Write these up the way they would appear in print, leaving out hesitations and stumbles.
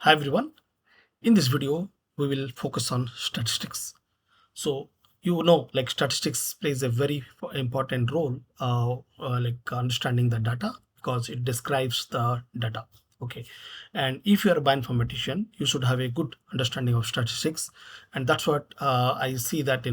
Hi everyone. In this video, we will focus on statistics. So like statistics plays a very important role, like understanding the data because it describes the data. Okay, and if you are a bioinformatician, you should have a good understanding of statistics, and that's what I see that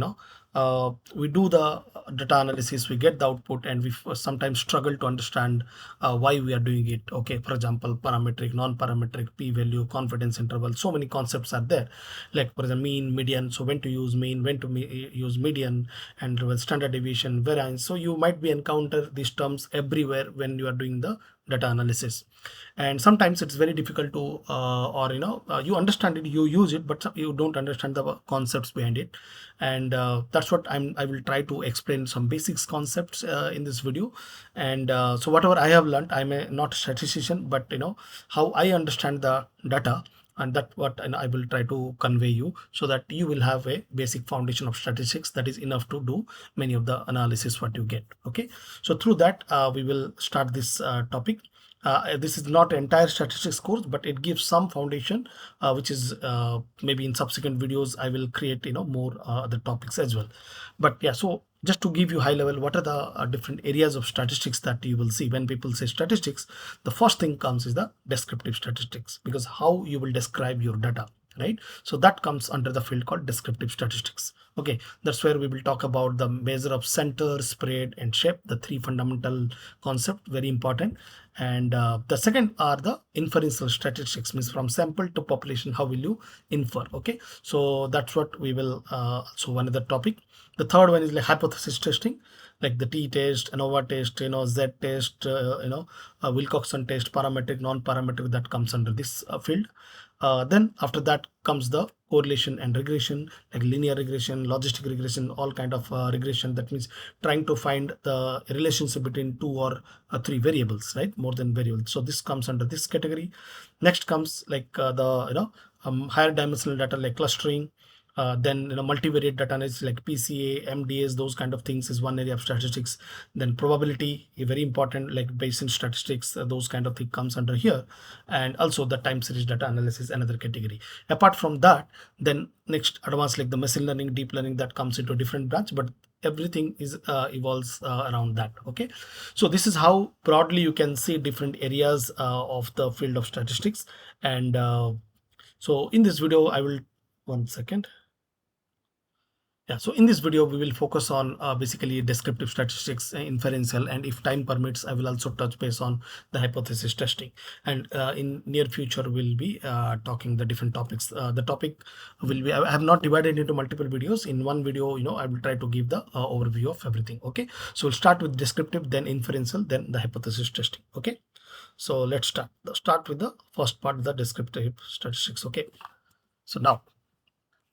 we do the data analysis, we get the output, and we sometimes struggle to understand why we are doing it. Okay, for example, parametric, non-parametric, p-value, confidence interval, so many concepts are there, like for the mean, median. So when to use mean, when to use median, and with standard deviation, variance. So you might be encounter these terms everywhere when you are doing the data analysis, and sometimes it's very difficult to or you understand it, you use it, but you don't understand the concepts behind it. And that's what I will try to explain some basics concepts in this video. And so whatever I have learned, I'm not a statistician, but how I understand the data, and that what I will try to convey you, so that you will have a basic foundation of statistics that is enough to do many of the analysis what you get. Okay, so through that we will start this topic. This is not entire statistics course, but it gives some foundation, which is maybe in subsequent videos I will create more other topics as well. But yeah, so just to give you high level, what are the different areas of statistics that you will see when people say statistics. The first thing comes is the descriptive statistics, because how you will describe your data, right? So that comes under the field called descriptive statistics. Okay, that's where we will talk about the measure of center, spread, and shape, the three fundamental concept, very important. And the second are the inferential statistics, means from sample to population, how will you infer. Okay, so that's what we will so one other topic. The third one is like hypothesis testing, like the t-test, ANOVA test, z-test, Wilcoxon test, parametric, non-parametric, that comes under this field. Then after that comes the correlation and regression, like linear regression, logistic regression, all kind of regression. That means trying to find the relationship between two or three variables, right? More than variables. So this comes under this category. Next comes like the higher dimensional data, like clustering. Then multivariate data analysis like PCA, MDS, those kind of things is one area of statistics. Then probability, very important, like Bayesian statistics, those kind of thing comes under here. And also the time series data analysis, another category. Apart from that, then next advanced like the machine learning, deep learning, that comes into a different branch, but everything is evolves around that. Okay, so this is how broadly you can see different areas of the field of statistics. And so in this video I will, one second. Yeah, so in this video, we will focus on basically descriptive statistics, inferential, and if time permits, I will also touch base on the hypothesis testing. And in near future, we'll be talking the different topics. The topic will be, I have not divided into multiple videos. In one video, I will try to give the overview of everything. Okay, so we'll start with descriptive, then inferential, then the hypothesis testing. Okay, so let's start with the first part, the descriptive statistics. Okay, so now,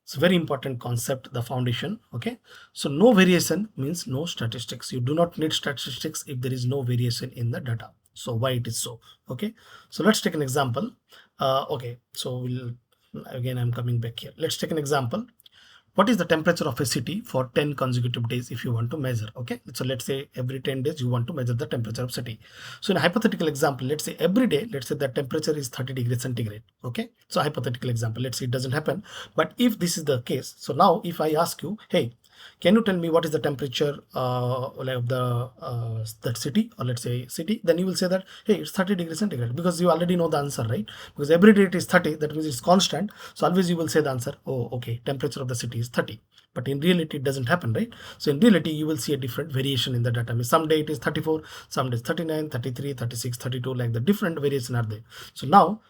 it's a very important concept, the foundation. Okay, so no variation means no statistics. You do not need statistics if there is no variation in the data. So why it is so? Okay, so let's take an example. Okay, so we'll, again I'm coming back here. Let's take an example. What is the temperature of a city for 10 consecutive days if you want to measure? Okay, so let's say every 10 days you want to measure the temperature of city. So in a hypothetical example, let's say every day, let's say the temperature is 30 degrees centigrade. Okay, so hypothetical example, let's say it doesn't happen, but if this is the case, so now if I ask you, hey, can you tell me what is the temperature of the that city, or let's say city, then you will say that, hey, it's 30 degrees centigrade, because you already know the answer, right? Because every day it is 30, that means it's constant. So always you will say the answer, oh, okay, temperature of the city is 30. But in reality, it doesn't happen, right? So in reality, you will see a different variation in the data. I mean, some day it is 34, some days 39, 33, 36, 32, like the different variation are there. So now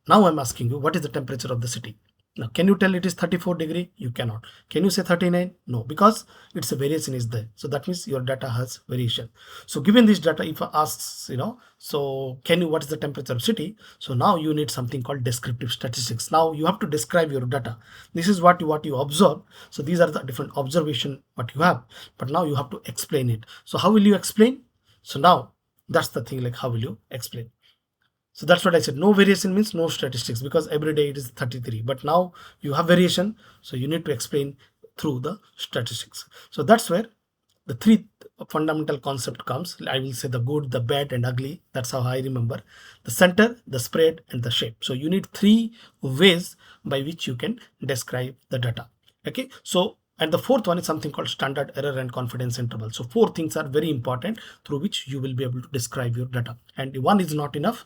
I'm asking you, what is the temperature of the city? Now, can you tell it is 34 degree? You cannot. Can you say 39? No, because it's a variation is there. So that means your data has variation. So given this data, if I asks, so can you, what is the temperature of city? So now you need something called descriptive statistics. Now you have to describe your data. This is what you observe. So these are the different observation what you have, but now you have to explain it. So how will you explain? So now that's the thing, like how will you explain? So that's what I said. No variation means no statistics, because every day it is 33. But now you have variation, so you need to explain through the statistics. So that's where the three fundamental concept comes. I will say the good, the bad, and ugly. That's how I remember. The center, the spread, and the shape. So you need three ways by which you can describe the data. Okay, so and the fourth one is something called standard error and confidence interval. So four things are very important through which you will be able to describe your data, and one is not enough,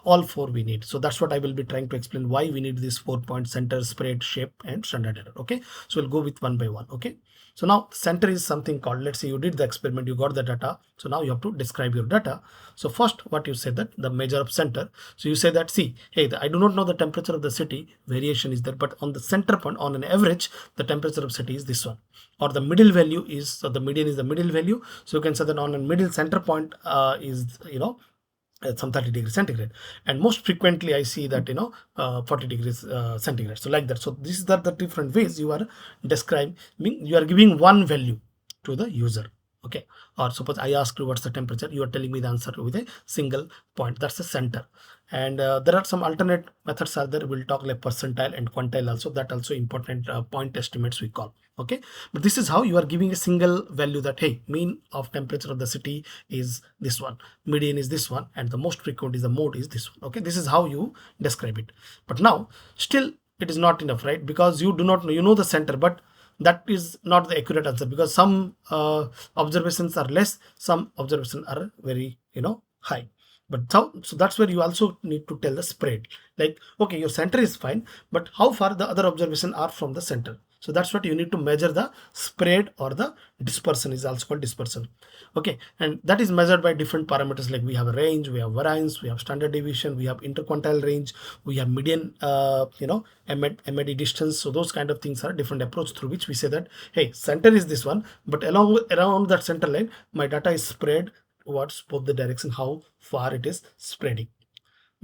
all four we need. So that's what I will be trying to explain, why we need these 4 points: center, spread, shape, and standard error. Okay, so we'll go with one by one. Okay, so now center is something called, let's say you did the experiment, you got the data, so now you have to describe your data. So first what you say, that the measure of center. So you say that, see, hey, I do not know the temperature of the city, variation is there, but on the center point, on an average, the temperature of city is this one, or the middle value is, so the median is the middle value. So you can say that on a middle center point is, at some 30 degrees centigrade, and most frequently I see that 40 degrees centigrade. So like that. So these are the different ways you are describing. You are giving one value to the user. Okay, or suppose I ask you what's the temperature, you are telling me the answer with a single point. That's the center. And there are some alternate methods are there. We'll talk like percentile and quantile also. That also important point estimates we call. Okay, but this is how you are giving a single value, that hey, mean of temperature of the city is this one, median is this one, and the most frequent is the mode is this one. Okay, this is how you describe it. But now still it is not enough, right? Because you do not know, you know the center, but that is not the accurate answer, because some observations are less, some observations are very high. But so that's where you also need to tell the spread, like, okay, your center is fine, but how far the other observations are from the center. So that's what you need to measure, the spread, or the dispersion is also called dispersion. Okay, and that is measured by different parameters, like we have a range, we have variance, we have standard deviation, we have interquartile range, we have median MAD distance. So those kind of things are different approach through which we say that, hey, center is this one, but around that center line my data is spread towards both the direction, how far it is spreading.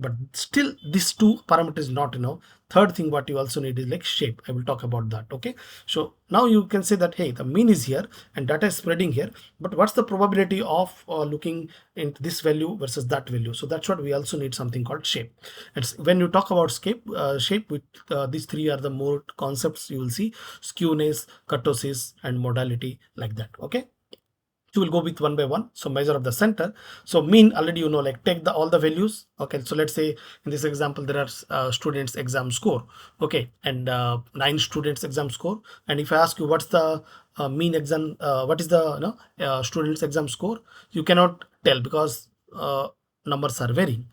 But still these two parameters not enough. Third thing what you also need is like shape. I will talk about that. Okay, so now you can say that, hey, the mean is here and data is spreading here, but what's the probability of looking into this value versus that value? So that's what we also need, something called shape. And when you talk about shape with these three are the more concepts you will see: skewness, kurtosis, and modality, like that. Okay, so we'll go with one by one. So measure of the center. So mean, already like take the all the values. Okay, so let's say in this example there are students exam score. Okay, and 9 students exam score. And if I ask you what's the mean exam, what is the students exam score, you cannot tell, because numbers are varying.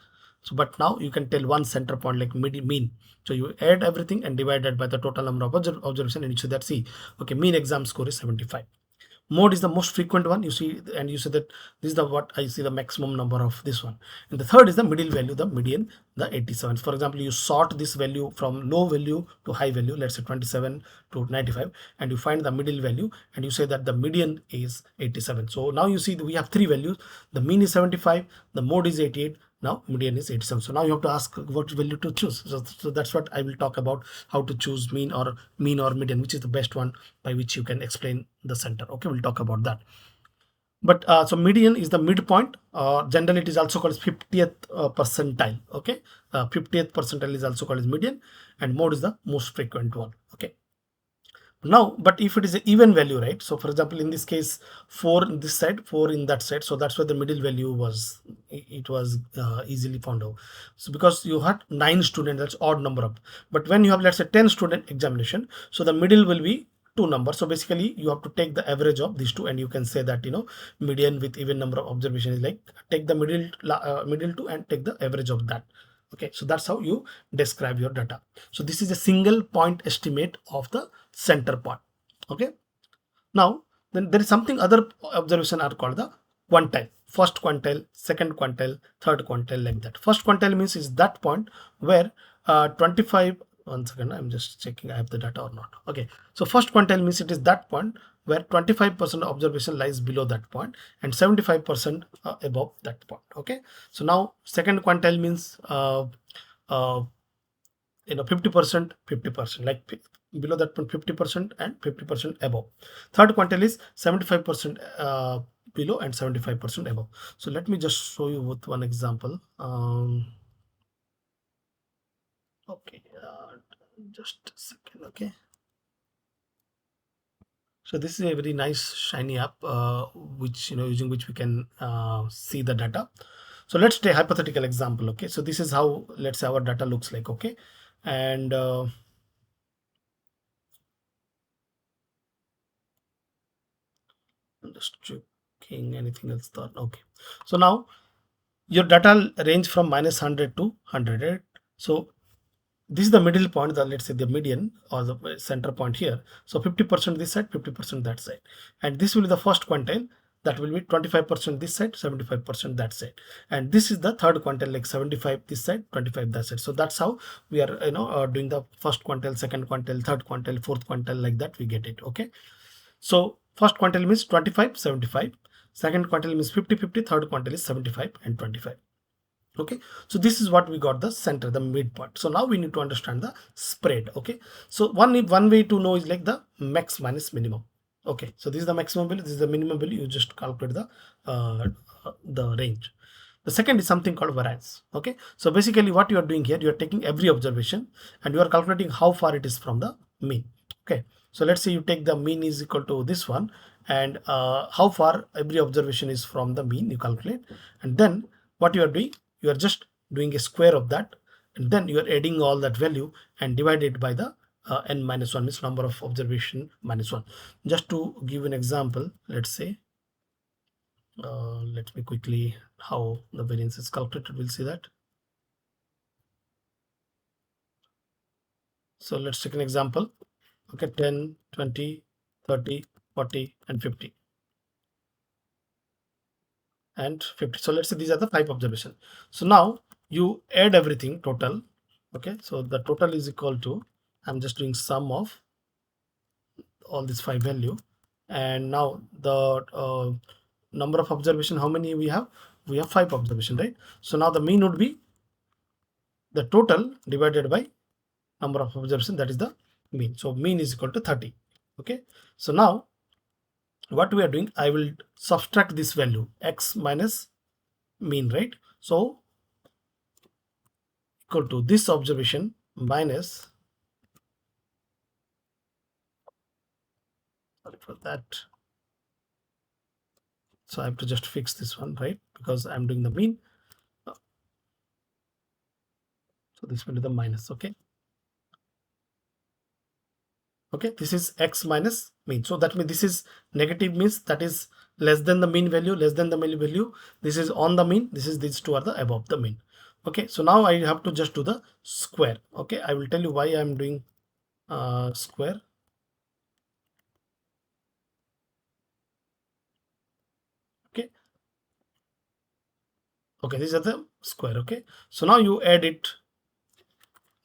So but now you can tell one center point, like mean. So you add everything and divide it by the total number of observation, and you see that, see, okay, mean exam score is 75. Mode is the most frequent one, you see, and you say that this is the what I see the maximum number of this one. And the third is the middle value, the median, the 87. For example, you sort this value from low value to high value, let's say 27 to 95, and you find the middle value and you say that the median is 87. So now you see that we have three values: the mean is 75, the mode is 88, now median is 87. So now you have to ask what value to choose. So that's what I will talk about, how to choose mean or median, which is the best one by which you can explain the center. Okay, we'll talk about that. But so median is the midpoint. Generally it is also called as 50th percentile. Okay, 50th percentile is also called as median, and mode is the most frequent one. Okay, now but if it is an even value, right? So for example, in this case, 4 in this side, 4 in that side, so that's why the middle value was, it was easily found out. So because you had 9 students, that's odd number of, but when you have, let's say, 10 student examination, so the middle will be two numbers. So basically you have to take the average of these two, and you can say that median with even number of observation is like, take the middle two and take the average of that. Okay, so that's how you describe your data. So this is a single point estimate of the center point. Okay, now then there is something other observation are called the quantile. First quantile, second quantile, third quantile, like that. First quantile means is that point where 25, one second, I'm just checking I have the data or not. Okay, so first quantile means it is that point where 25% observation lies below that point and 75% above that point. Okay, so now second quantile means uh, 50%, 50%, like below that point 50% and 50% above. Third quantile is 75% below and 75% above. So let me just show you with one example. Okay, just a second. Okay, So this is a very nice shiny app, which using which we can see the data. So let's take a hypothetical example. Okay, so this is how, let's say, our data looks like. Okay, and I'm just checking anything else thought. Okay, so now your data range from -100 to 100, right? So this is the middle point, the, let's say, the median or the center point here. So 50% this side, 50% that side, and this will be the first quantile, that will be 25% this side, 75% that side, and this is the third quantile, like 75 this side, 25 that side. So that's how we are doing the first quantile, second quantile, third quantile, fourth quantile, like that we get it. Okay, so first quantile means 25, 75, second quantile means 50, 50, third quantile is 75 and 25. Okay, so this is what we got, the center, the midpoint. So now we need to understand the spread. Okay, so one way to know is like the max minus minimum. Okay, so this is the maximum value, this is the minimum value, you just calculate the range. The second is something called variance. Okay, so basically what you are doing here, you are taking every observation and you are calculating how far it is from the mean. Okay, so let's say you take the mean is equal to this one, and how far every observation is from the mean you calculate, and then what you are doing, you are just doing a square of that, and then you are adding all that value and divide it by the n minus 1, means number of observation minus 1. Just to give an example, let's say, let me quickly, how the variance is calculated, we'll see that. So let's take an example. Okay, 10, 20, 30, 40 and 50 and 50. So let's say these are the 5 observations. So now you add everything total. Okay, so the total is equal to, I'm just doing sum of all these 5 value, and now the number of observation, how many we have? We have 5 observation, right? So now the mean would be the total divided by number of observation, that is the mean. So mean is equal to 30. Okay, so now what we are doing, I will subtract this value x minus mean, right? So equal to this observation minus, sorry for that, so I have to just fix this one, right? Because I'm doing the mean, so this will be the minus. Okay, okay, this is x minus mean, so that means this is negative, means that is less than the mean value, less than the mean value. This is on the mean, this is, these two are the above the mean. Okay, so now I have to just do the square. Okay, I will tell you why I am doing square. Okay, okay, these are the square. Okay, so now you add it,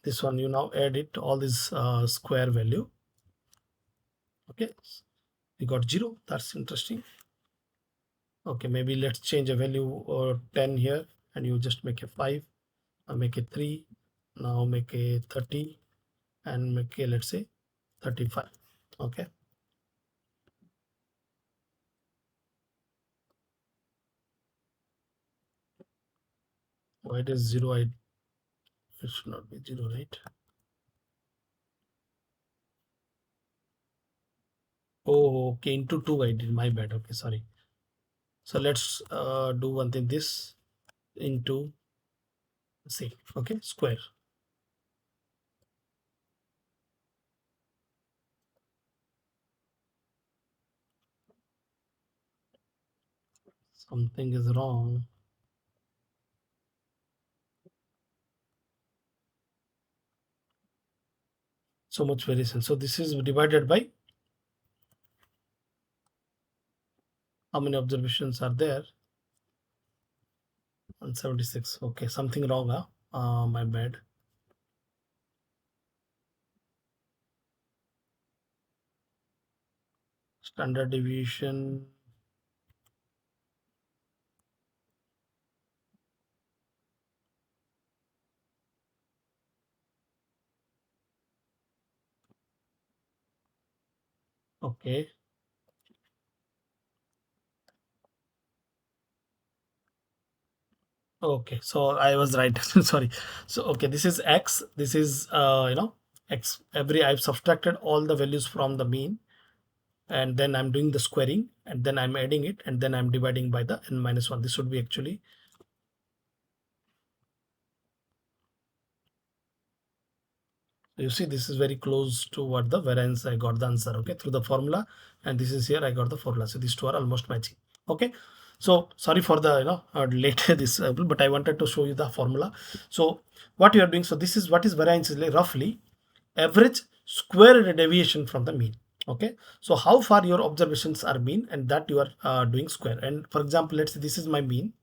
this one, you now add it, all this square value. Okay, we got 0, that's interesting. Okay, maybe let's change a value or 10 here, and you just make a 5, make it 3, now make a 30, and make a, let's say, 35. Okay, why it is 0? It should not be 0, right? Oh, okay, into 2 I did, my bad. Okay, sorry. So let's do one thing, this into C. Okay, square. Something is wrong. So much variation. So this is divided by how many observations are there? 176. Okay, something wrong, huh? My bad. Standard deviation. Okay. Okay, so I was right. Sorry. So okay, this is x. This is x. Every I've subtracted all the values from the mean. and then I'm doing the squaring, and then I'm adding it, and then I'm dividing by the n-1. This would be actually, you see, this is very close to what the variance I got the answer, okay, through the formula, and this is here I got the formula. So these two are almost matching. Okay, so sorry for the late this but I wanted to show you the formula. So what you are doing, so this is what is variance, is like roughly average squared deviation from the mean. Okay, so how far your observations are mean, and that you are doing square. And for example, let's say this is my mean,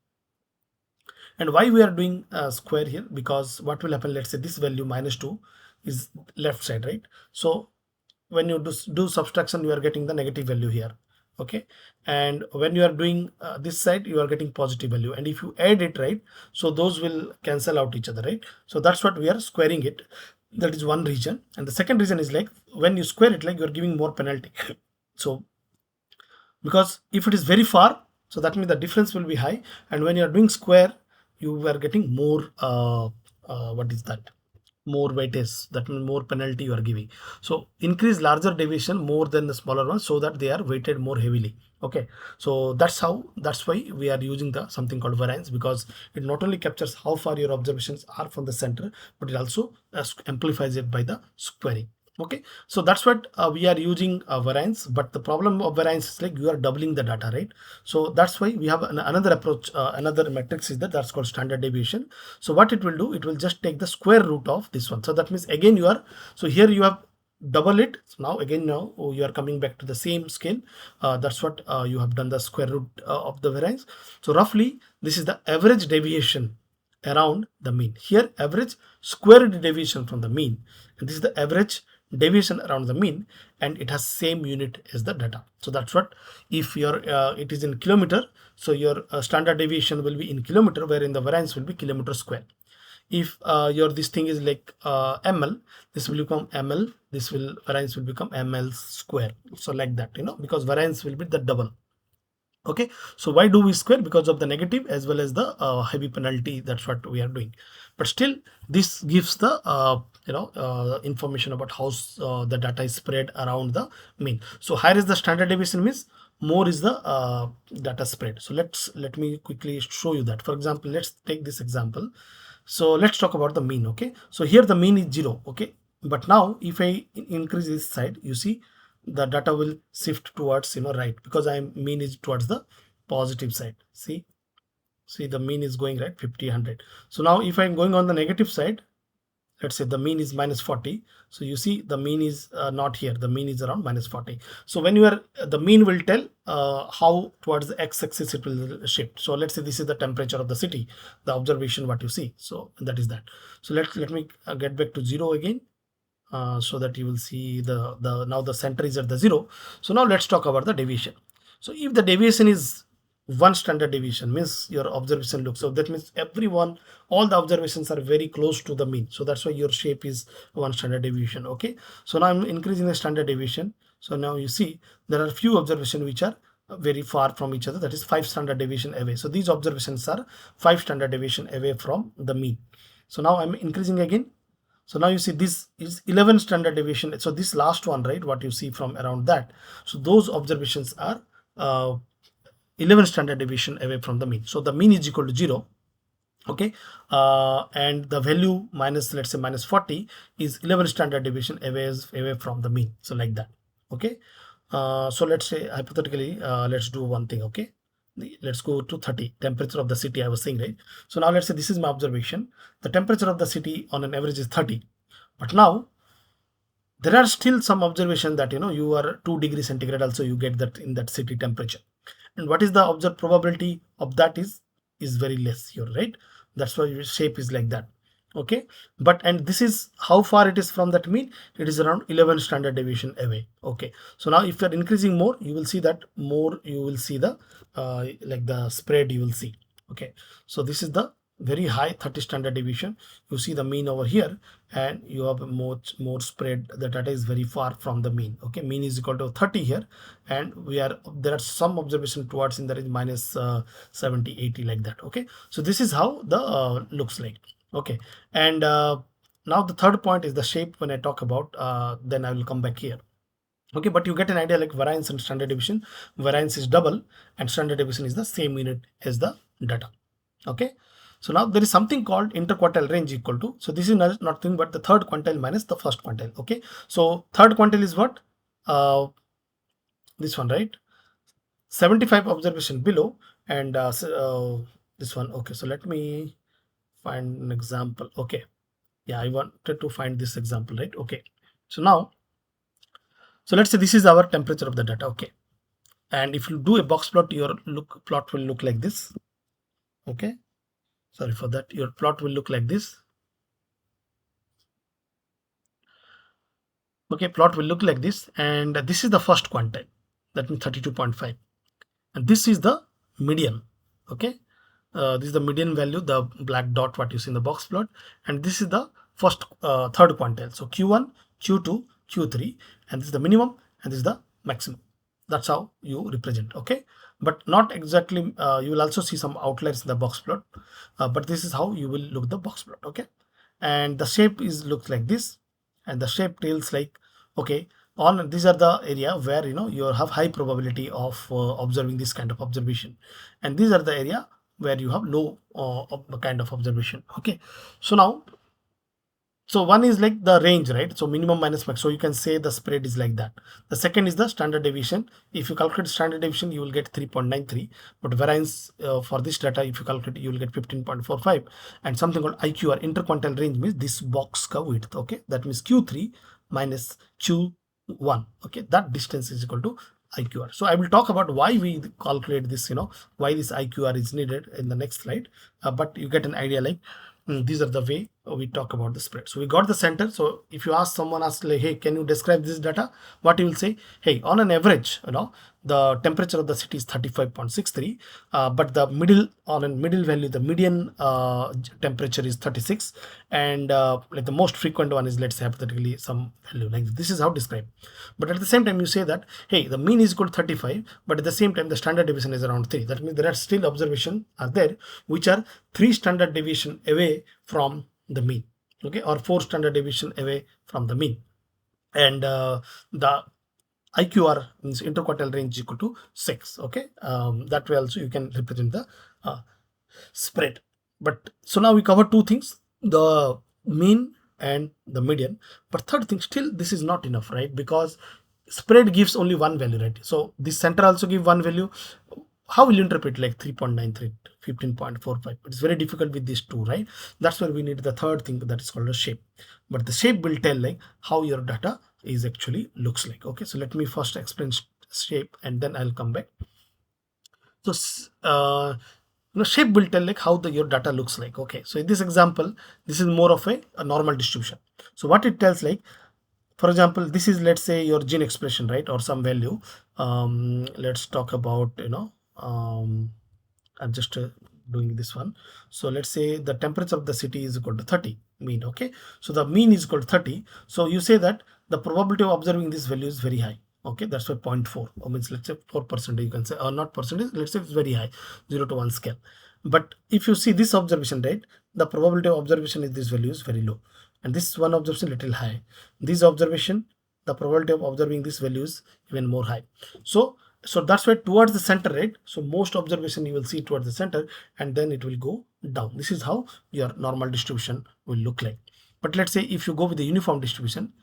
and why we are doing square here, because what will happen, let's say this value -2 is left side, right? So when you do subtraction, you are getting the negative value here. Okay, and when you are doing this side, you are getting positive value, and if you add it, right, so those will cancel out each other, right? So that's what we are squaring it. That is one reason. And the second reason is like when you square it, like you are giving more penalty. So because if it is very far, so that means the difference will be high, and when you are doing square, you are getting more what is that, more weightage, that means more penalty you are giving. So increase larger deviation more than the smaller one, so that they are weighted more heavily. Okay, so that's why we are using the something called variance, because it not only captures how far your observations are from the center, but it also amplifies it by the squaring. Okay, so that's what we are using variance. But the problem of variance is like you are doubling the data, right? So that's why we have another approach, another matrix is that's called standard deviation. So what it will do, it will just take the square root of this one. So that means again you are, so here you have double it. So now again, now you are coming back to the same scale. That's what you have done, the square root of the variance. So roughly this is the average deviation around the mean. Here average squared deviation from the mean, and this is the average deviation around the mean, and it has same unit as the data. So that's what, if your it is in kilometer, so your standard deviation will be in kilometer, wherein the variance will be kilometer square. If your this thing is like ml, this will become ml, this will variance will become ml square. So like that, because variance will be the double. Okay, so why do we square? Because of the negative as well as the heavy penalty. That's what we are doing. But still, this gives the information about how the data is spread around the mean. So higher is the standard deviation, means more is the data spread. So let me quickly show you that. For example, let's take this example. So let's talk about the mean. Okay, so here the mean is 0. Okay, but now if I increase this side, you see the data will shift towards right, because I mean is towards the positive side. See the mean is going right, 50, 100. So now if I'm going on the negative side, let's say the mean is -40. So you see the mean is not here, the mean is around -40. So when you are the mean will tell how towards the x-axis it will shift. So let's say this is the temperature of the city, the observation what you see. So that is that. So let me get back to 0 again. So that you will see the now the center is at the 0. So now let's talk about the deviation. So if the deviation is one standard deviation, means your observation looks, so that means everyone, all the observations are very close to the mean. So that's why your shape is one standard deviation. Okay, so now I'm increasing the standard deviation. So now you see there are few observations which are very far from each other, that is 5 standard deviation away. So these observations are 5 standard deviation away from the mean. So now I'm increasing again. So now you see this is 11 standard deviation. So this last one, right, what you see from around that, so those observations are 11 standard deviation away from the mean. So the mean is equal to 0. Okay, and the value minus, let's say -40, is 11 standard deviation away from the mean. So like that. Okay, so let's say hypothetically, let's do one thing. Okay, let's go to 30, temperature of the city I was saying, right? So now let's say this is my observation. The temperature of the city on an average is 30, but now there are still some observation that you are 2 degrees centigrade also you get that in that city temperature. And what is the observed probability of that is very less here, right? That's why your shape is like that. Okay, but and this is how far it is from that mean. It is around 11 standard deviation away. Okay, so now if you are increasing more, you will see that more, you will see the like the spread you will see. Okay, so this is the very high 30 standard deviation. You see the mean over here, and you have more spread. The data is very far from the mean. Okay, mean is equal to 30 here, and there are some observation towards in there is -70, 80, like that. Okay, so this is how the looks like. Okay, and now the third point is the shape. When I talk about then I will come back here. Okay, but you get an idea like variance and standard deviation. Variance is double and standard deviation is the same unit as the data. Okay, so now there is something called interquartile range equal to, so this is nothing but the third quantile minus the first quantile. Okay, so third quantile is what, this one, right? 75 observation below, and this one. Okay, so let me find an example. Okay, yeah, I wanted to find this example, right? Okay, so now, so let's say this is our temperature of the data. Okay, and if you do a box plot, your plot will look like this. Okay, sorry for that, your plot will look like this. Okay, plot will look like this, and this is the first quantile, that means 32.5, and this is the median. Okay, this is the median value, the black dot what you see in the box plot, and this is the first third quantile, so q1, q2, q3, and this is the minimum and this is the maximum. That's how you represent. Okay, but not exactly, you will also see some outliers in the box plot, but this is how you will look the box plot. Okay, and the shape is looks like this, and the shape tells like, okay, on these are the area where you have high probability of observing this kind of observation, and these are the area where you have low kind of observation. Okay, so now, so one is like the range, right? So minimum minus max. So you can say the spread is like that. The second is the standard deviation. If you calculate standard deviation, you will get 3.93. But variance for this data, if you calculate, you will get 15.45. And something called IQR, interquartile range, means this box curve width. Okay, that means Q3 minus Q1. Okay, that distance is equal to IQR. So I will talk about why we calculate this, why this IQR is needed in the next slide. But you get an idea like, these are the way we talk about the spread. So we got the center. So if you ask someone, ask like, hey, can you describe this data? What you will say, hey, on an average, the temperature of the city is 35.63, but the middle, on a middle value, the median temperature is 36, and like the most frequent one is, let's say hypothetically some value like this. Is how describe. But at the same time, you say that, hey, the mean is equal to 35, but at the same time the standard deviation is around 3. That means there are still observation are there which are 3 standard deviation away from the mean. Okay, or 4 standard deviation away from the mean, and the IQR means interquartile range equal to 6. Okay, that way also you can represent the spread. But so now we cover two things, the mean and the median. But third thing, still this is not enough, right? Because spread gives only one value, right? So this center also give one value. How will you interpret like 3.93, 15.45? It's very difficult with these two, right? That's where we need the third thing, that is called a shape. But the shape will tell like how your data is actually looks like. Okay, so let me first explain shape and then I'll come back. So shape will tell like how your data looks like. Okay, so in this example, this is more of a normal distribution. So what it tells like, for example, this is, let's say, your gene expression, right, or some value. Let's talk about, I'm just doing this one. So let's say the temperature of the city is equal to 30 mean. Okay, so the mean is equal to 30. So you say that the probability of observing this value is very high. Okay, that's why 0.4, or means let's say 4%, you can say, or not percentage, let's say it's very high, 0 to 1 scale. But if you see this observation, right, the probability of observation is this value is very low, and this one observation little high. This observation, the probability of observing this value is even more high. So that's why towards the center, right? So most observation you will see towards the center, and then it will go down. This is how your normal distribution will look like. But let's say if you go with the uniform distribution,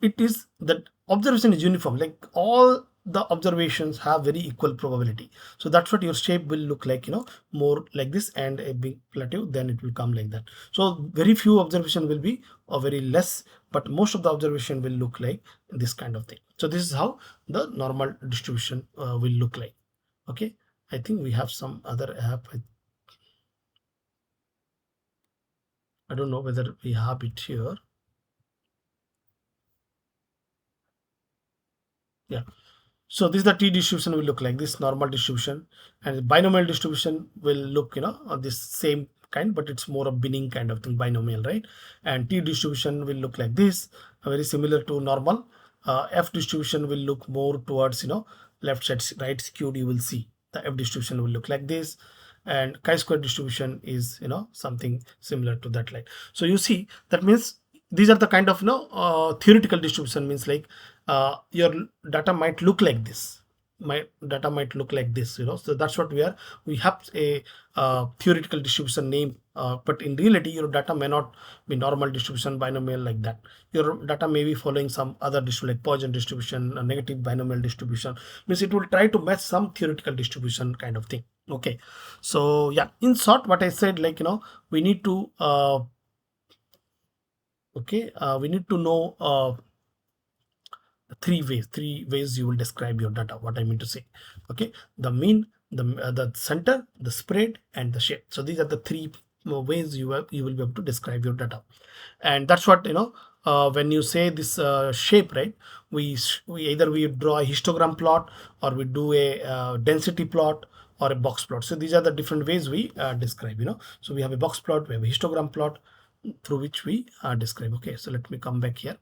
it is that observation is uniform, like all the observations have very equal probability. So that's what your shape will look like, more like this, and a big plateau, then it will come like that. So very few observation will be, or very less, but most of the observation will look like this kind of thing. So this is how the normal distribution will look like. Okay, I think we have some other app. I don't know whether we have it here. Yeah, so this is the t distribution will look like this, normal distribution, and the binomial distribution will look, on this same kind, but it's more a binning kind of thing, binomial, right? And t distribution will look like this, very similar to normal. F distribution will look more towards, left side, right skewed. You will see the F distribution will look like this, and chi-square distribution is, something similar to that line. So you see, that means these are the kind of theoretical distribution, means like your data might look like this, my data might look like this, so that's what we have a theoretical distribution name, but in reality your data may not be normal distribution, binomial, like that. Your data may be following some other distribution like Poisson distribution, a negative binomial distribution, means it will try to match some theoretical distribution kind of thing. Okay, so yeah, in short what I said, like we need to we need to know three ways you will describe your data, what I mean to say. Okay, the mean, the center, the spread, and the shape. So these are the three ways you will be able to describe your data. And that's what when you say this shape, right, we either we draw a histogram plot, or we do a density plot, or a box plot. So these are the different ways we describe, so we have a box plot, we have a histogram plot, through which we describe. Okay, so let me come back here.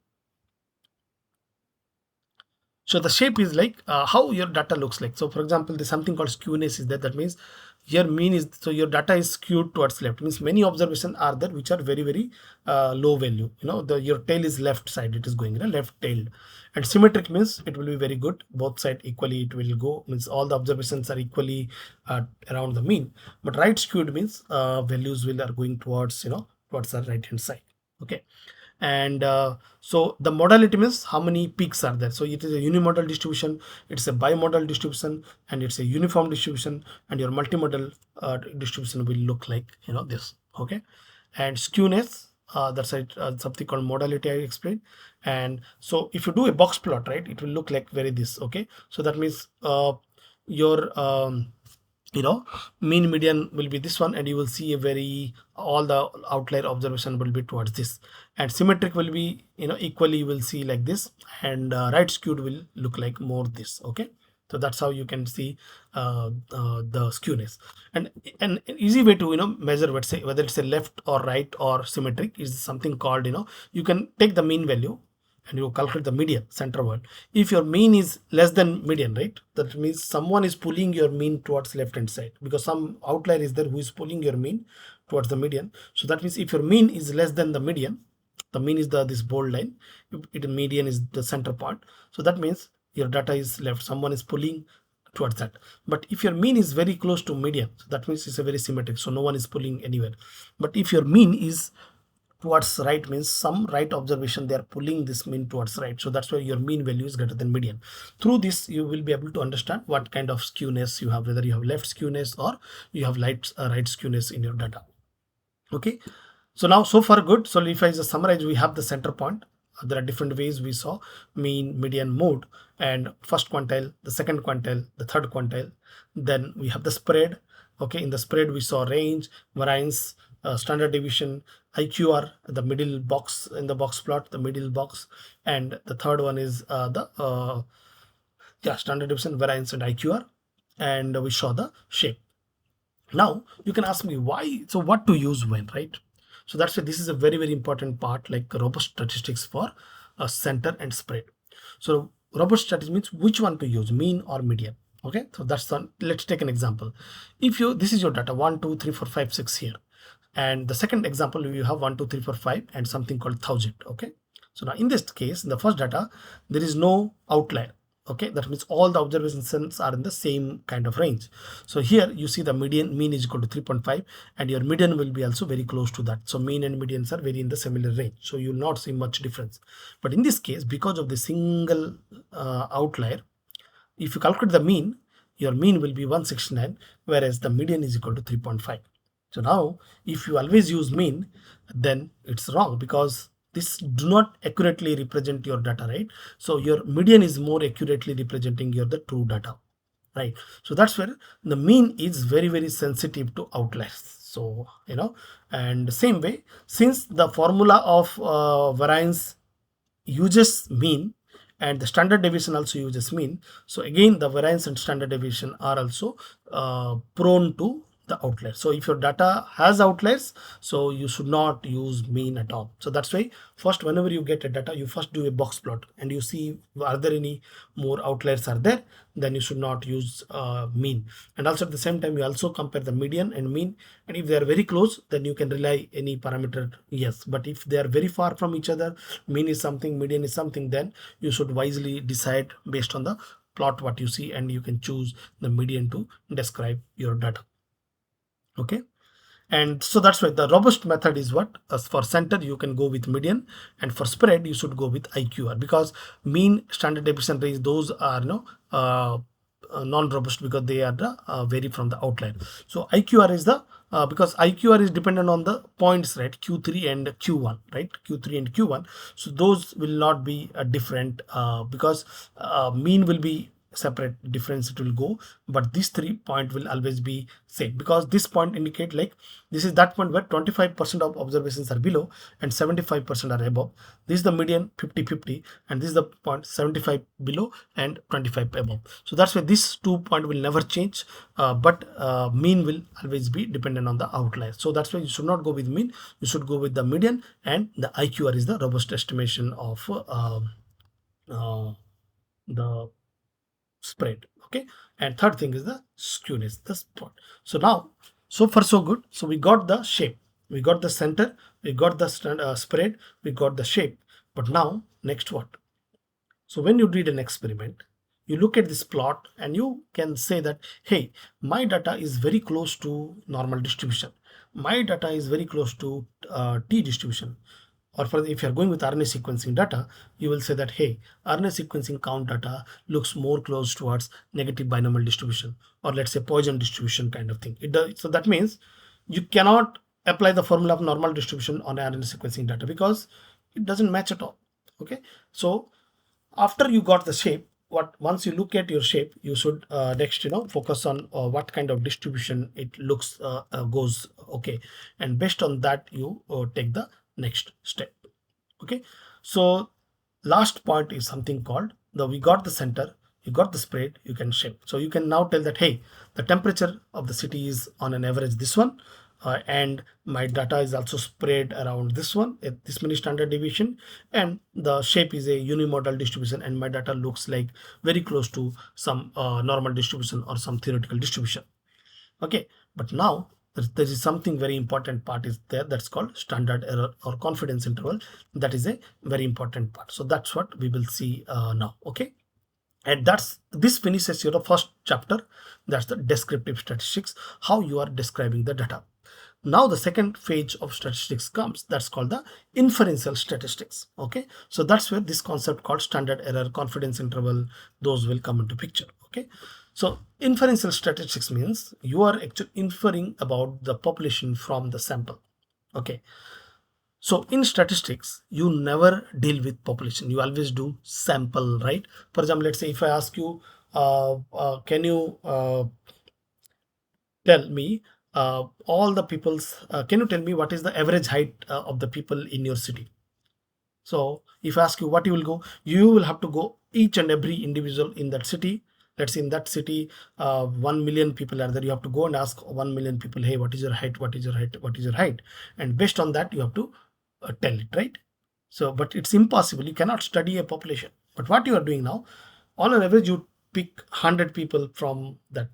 So the shape is like how your data looks like. So for example, there's something called skewness is there. That means your mean is, so your data is skewed towards left. Means many observations are there which are very, very low value. Your tail is left side, it is going left tailed. And symmetric means it will be very good. Both side equally it will go. Means all the observations are equally around the mean. But right skewed means values are going towards towards the right hand side. Okay. And so the modality means how many peaks are there. So it is a unimodal distribution, it's a bimodal distribution, and it's a uniform distribution, and your multimodal distribution will look like this. Okay. And skewness, that's something called modality I explained. And so if you do a box plot, right, it will look like very this. Okay, so that means your mean median will be this one, and you will see a very, all the outlier observation will be towards this. And symmetric will be equally, you will see like this. And right skewed will look like more this. Okay, so that's how you can see the skewness. And an easy way to measure, let's say, whether it's a left or right or symmetric, is something called you can take the mean value and you calculate the median, center one. If your mean is less than median, right, that means someone is pulling your mean towards left hand side, because some outlier is there who is pulling your mean towards the median. So that means if your mean is less than the median, the mean is this bold line, median is the center part, so that means your data is left, someone is pulling towards that. But if your mean is very close to median, so that means it's a very symmetric, so no one is pulling anywhere. But if your mean is towards right, means some right observation they are pulling this mean towards right, so that's why your mean value is greater than median. Through this you will be able to understand what kind of skewness you have, whether you have left skewness or you have right skewness in your data. Okay, so now so far good. So if I just summarize, we have the center point. There are different ways we saw: mean, median, mode, and first quantile, the second quantile, the third quantile. Then we have the spread. Okay, in the spread we saw range, variance, standard deviation, IQR, the middle box in the box plot, the middle box. And the third one is the standard deviation, variance, and IQR. And we saw the shape. Now you can ask me why, so what to use when, right? So that's why this is a very, very important part, like robust statistics for center and spread. So robust statistics means which one to use, mean or median. Okay, so that's the, let's take an example. If you, this is your data 1 2 3 4 5 6 here, and the second example you have 1 2 3 4 5 and something called 1000. Okay, so now in this case, in the first data there is no outlier. Okay, that means all the observations are in the same kind of range. So here you see the mean is equal to 3.5, and your median will be also very close to that. So mean and medians are very in the similar range, so you will not see much difference. But in this case, because of the single outlier, if you calculate the mean, your mean will be 169, whereas the median is equal to 3.5. So now if you always use mean, then it's wrong, because this do not accurately represent your data, right? So your median is more accurately representing your the true data, right? So that's where the mean is very, very sensitive to outliers. So and same way, since the formula of variance uses mean and the standard deviation also uses mean, so again the variance and standard deviation are also prone to the outlier. So if your data has outliers, so you should not use mean at all. So that's why first, whenever you get a data, you first do a box plot and you see are there any more outliers are there, then you should not use mean. And also at the same time, you also compare the median and mean, and if they are very close, then you can rely any parameter, yes. But if they are very far from each other, mean is something, median is something, then you should wisely decide based on the plot what you see, and you can choose the median to describe your data. Okay, and so that's why the robust method is what, as for center you can go with median, and for spread you should go with IQR, because mean, standard deviation range, those are non-robust because they are the vary from the outlier. So IQR is the because IQR is dependent on the points, right? Q3 and Q1, right? Q3 and Q1. So those will not be different because mean will be separate, difference it will go, but this 3 point will always be same, because this point indicate like this is that point where 25% of observations are below and 75% are above. This is the median 50-50, and this is the point 75 below and 25 above. So that's why this 2 point will never change, but mean will always be dependent on the outlier. So that's why you should not go with mean, you should go with the median, and the IQR is the robust estimation of the spread. Okay, and third thing is the skewness, the spot. So now, so far so good. So we got the shape, we got the center, we got the spread, we got the shape. But now next what? So when you did an experiment, you look at this plot and you can say that, hey, my data is very close to normal distribution, my data is very close to t distribution. Or for if you're going with RNA sequencing data, you will say that, hey, RNA sequencing count data looks more close towards negative binomial distribution, or let's say Poisson distribution kind of thing. It does. So that means you cannot apply the formula of normal distribution on RNA sequencing data because it doesn't match at all. Okay, so after you got the shape, what once you look at your shape, you should next focus on what kind of distribution it looks goes. Okay, and based on that you take the next step. Okay, so last point is something called the, we got the center, you got the spread, you can shape. So you can now tell that, hey, the temperature of the city is on an average this one, and my data is also spread around this one at this many standard deviation, and the shape is a unimodal distribution, and my data looks like very close to some normal distribution or some theoretical distribution. Okay, but now there is something very important part is there, that's called standard error or confidence interval. That is a very important part. So that's what we will see now. Okay, and that's this finishes your first chapter, that's the descriptive statistics, how you are describing the data. Now the second phase of statistics comes, that's called the inferential statistics. Okay, so that's where this concept called standard error, confidence interval, those will come into picture. Okay, so inferential statistics means you are actually inferring about the population from the sample. Okay, so in statistics you never deal with population, you always do sample, right? For example, let's say if I ask you can you tell me all the people's can you tell me what is the average height of the people in your city? So if I ask you what, you will go, you will have to go each and every individual in that city. Let's say in that city 1 million people are there, you have to go and ask 1 million people, hey, what is your height, what is your height, what is your height, and based on that you have to tell it, right? So but it's impossible, you cannot study a population. But what you are doing now, on an average you pick 100 people from that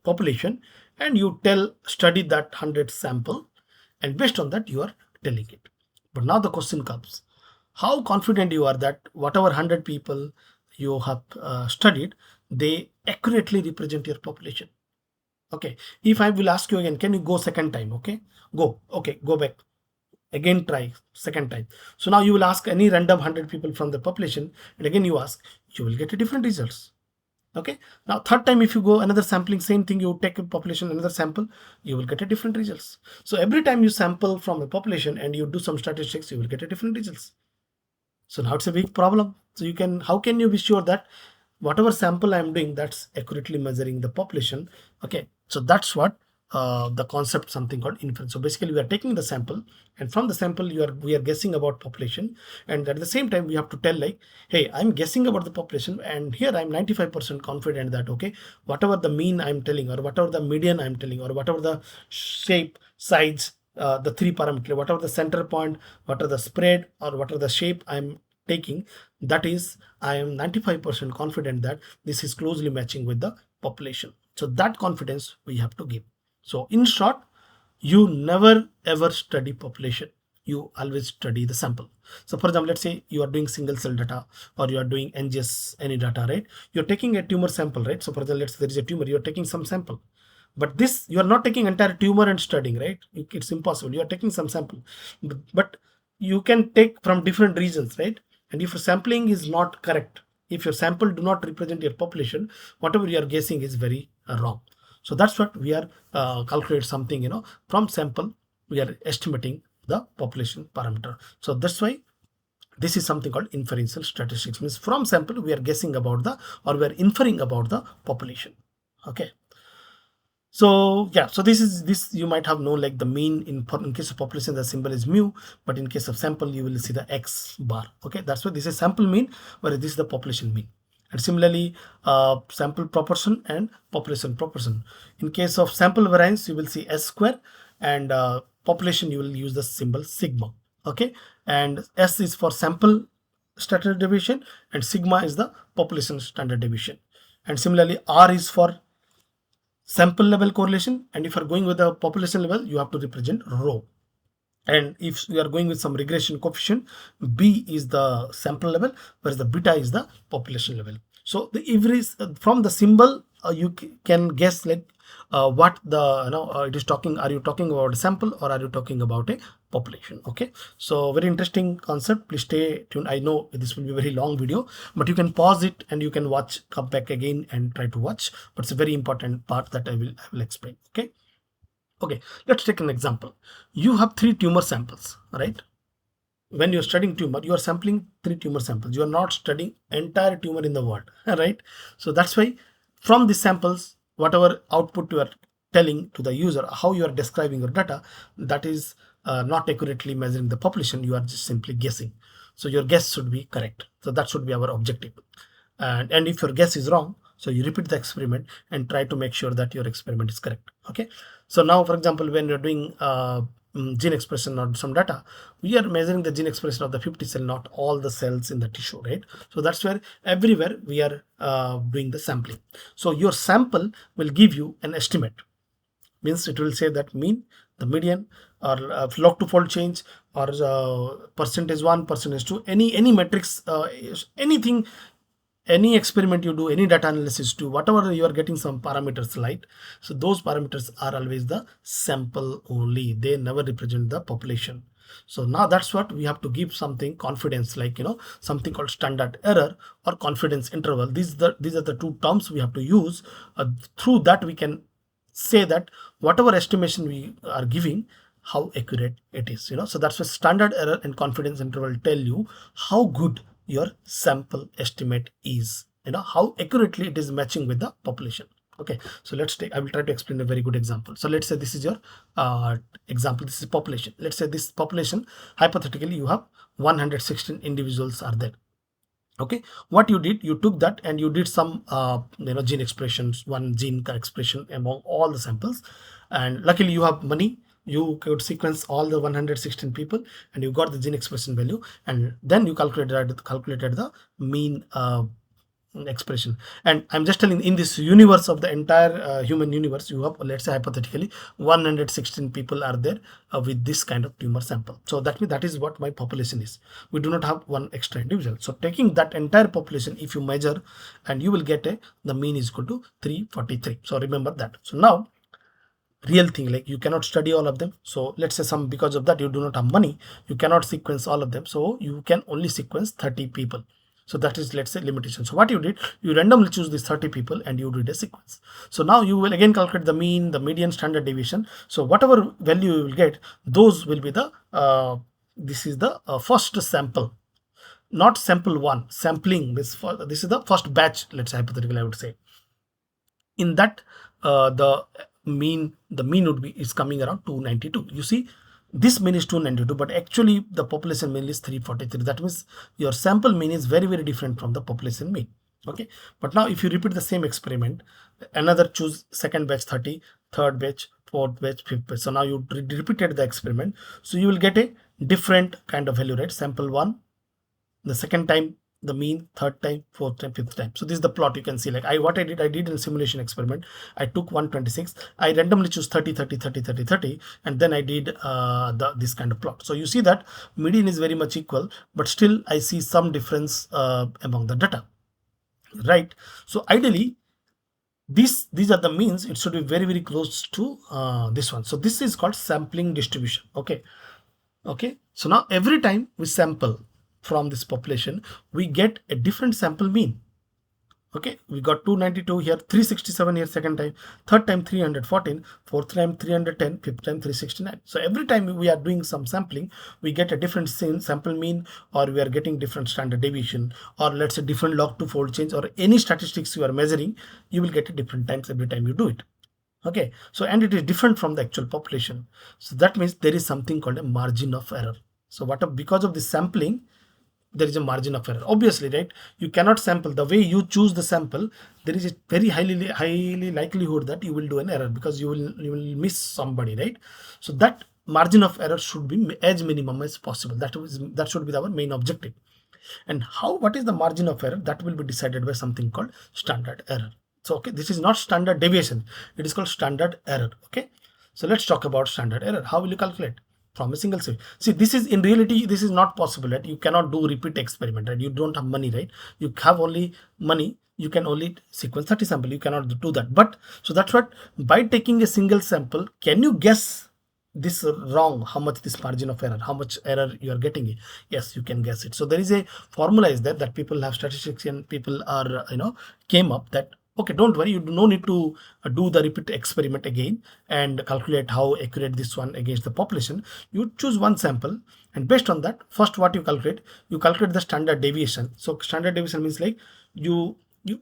population, and you study that 100 sample, and based on that you are telling it. But now the question comes, how confident you are that whatever 100 people you have studied, they accurately represent your population? Okay, if I will ask you again, can you go second time? Okay, go. Okay, go back again, try second time. So now you will ask any random 100 people from the population, and again you ask, you will get a different results. Okay, now third time if you go another sampling, same thing, you take a population, another sample, you will get a different results. So every time you sample from a population and you do some statistics, you will get a different results. So now it's a big problem. So you can, how can you be sure that whatever sample I am doing, that's accurately measuring the population? Okay, so that's what the concept something called inference. So basically we are taking the sample, and from the sample we are guessing about population, and at the same time we have to tell like, hey, I'm guessing about the population, and here I'm 95% confident that okay, whatever the mean I'm telling, or whatever the median I'm telling, or whatever the shape, size, the three parameter, whatever the center point, whatever the spread, or whatever the shape I'm taking, that is I am 95% confident that this is closely matching with the population. So that confidence we have to give. So in short, you never ever study population. You always study the sample. So for example, let's say you are doing single cell data, or you are doing NGS any data, right? You're taking a tumor sample, right? So for example, let's say there is a tumor, you're taking some sample. But this, you are not taking entire tumor and studying, right? It's impossible. You are taking some sample. But you can take from different regions, right? And if your sampling is not correct, if your sample do not represent your population, whatever you are guessing is very wrong. So that's what we are calculate something, from sample we are estimating the population parameter. So that's why this is something called inferential statistics, means from sample we are guessing about the, or we are inferring about the population. Okay. So yeah, so this you might have known, like the mean in case of population the symbol is mu, but in case of sample you will see the x bar. Okay, that's why this is sample mean, whereas this is the population mean. And similarly, sample proportion and population proportion. In case of sample variance, you will see s square, and population you will use the symbol sigma. Okay, and s is for sample standard deviation, and sigma is the population standard deviation. And similarly, r is for sample level correlation, and if you are going with the population level, you have to represent rho. And if you are going with some regression coefficient, b is the sample level, whereas the beta is the population level. So the every from the symbol you can guess like what the it is talking. Are you talking about a sample, or are you talking about a population? Okay, so very interesting concept. Please stay tuned. I know this will be a very long video, but you can pause it and you can watch, come back again and try to watch. But it's a very important part that I will explain. Okay. Okay, let's take an example. You have 3 tumor samples, right? When you're studying tumor, you are sampling 3 tumor samples. You are not studying entire tumor in the world, right? So that's why from these samples, whatever output you are telling to the user, how you are describing your data, that is not accurately measuring the population. You are just simply guessing. So your guess should be correct. So that should be our objective. And if your guess is wrong, so you repeat the experiment and try to make sure that your experiment is correct. Okay, so now for example, when you're doing gene expression or some data, we are measuring the gene expression of the 50 cell, not all the cells in the tissue, right? So that's where everywhere we are doing the sampling. So your sample will give you an estimate, means it will say that mean, the median, or log to fold change, or percentage 1, percentage 2, any metrics, anything, any experiment you do, any data analysis do, whatever you are getting some parameters, right? So those parameters are always the sample only. They never represent the population. So now that's what we have to give something confidence, like something called standard error or confidence interval. These are the two terms we have to use. Through that we can say that whatever estimation we are giving, how accurate it is. So that's what standard error and confidence interval tell you how good your sample estimate is, how accurately it is matching with the population. Okay, so let's take, I will try to explain a very good example. So let's say this is your example. This is population. Let's say this population, hypothetically you have 116 individuals are there. Okay, what you did, you took that and you did some gene expressions, one gene expression among all the samples, and luckily you have money, you could sequence all the 116 people and you got the gene expression value, and then you calculated the mean expression. And I'm just telling, in this universe of the entire human universe, you have, let's say hypothetically, 116 people are there with this kind of tumor sample. So that means that is what my population is. We do not have one extra individual. So taking that entire population, if you measure, and you will get the mean is equal to 343. So remember that. So now real thing, like you cannot study all of them. So let's say some, because of that you do not have money, you cannot sequence all of them, so you can only sequence 30 people. So that is, let's say, limitation. So what you did, you randomly choose these 30 people and you did a sequence. So now you will again calculate the mean, the median, standard deviation. So whatever value you will get, those will be the this is the first sample, not sample one. Sampling, this is the first batch, let's say hypothetically I would say. In that the the mean would be is coming around 292. You see, this mean is 292, but actually the population mean is 343. That means your sample mean is very, very different from the population mean. Okay, but now if you repeat the same experiment, another choose second batch 30, third batch, fourth batch, fifth batch. So now you repeated the experiment, so you will get a different kind of value, right? Sample 1, the second time the mean, third time, fourth time, fifth time. So this is the plot. You can see, like what I did in a simulation experiment. I took 126, I randomly choose 30, 30, 30, 30, 30, and then I did this kind of plot. So you see that median is very much equal, but still I see some difference among the data, right? So ideally these are the means. It should be very, very close to this one. So this is called sampling distribution. Okay, so now every time we sample from this population, we get a different sample mean. Okay, we got 292 here, 367 here second time, third time 314, fourth time 310, fifth time 369. So every time we are doing some sampling, we get a different sample mean, or we are getting different standard deviation, or let's say different log to fold change, or any statistics you are measuring, you will get a different times every time you do it. Okay, so and it is different from the actual population. So that means there is something called a margin of error. So because of this sampling, there is a margin of error, obviously, right? You cannot sample the way you choose the sample. There is a very highly likelihood that you will do an error, because you will miss somebody, right? So that margin of error should be as minimum as possible. That should be our main objective. And what is the margin of error? That will be decided by something called standard error. So okay, this is not standard deviation, it is called standard error. Okay, so let's talk about standard error. How will you calculate from a single sequence? See, this is in reality, this is not possible, right? You cannot do repeat experiment, right? You don't have money, right? You have only money, you can only sequence 30 sample, you cannot do that. But so that's what, by taking a single sample, can you guess this wrong, how much this margin of error, how much error you are getting it? Yes, you can guess it. So there is a formula is there that people have, statistician people are came up that, okay, don't worry, you do no need to do the repeat experiment again and calculate how accurate this one against the population. You choose one sample, and based on that, first what you calculate the standard deviation. So standard deviation means like you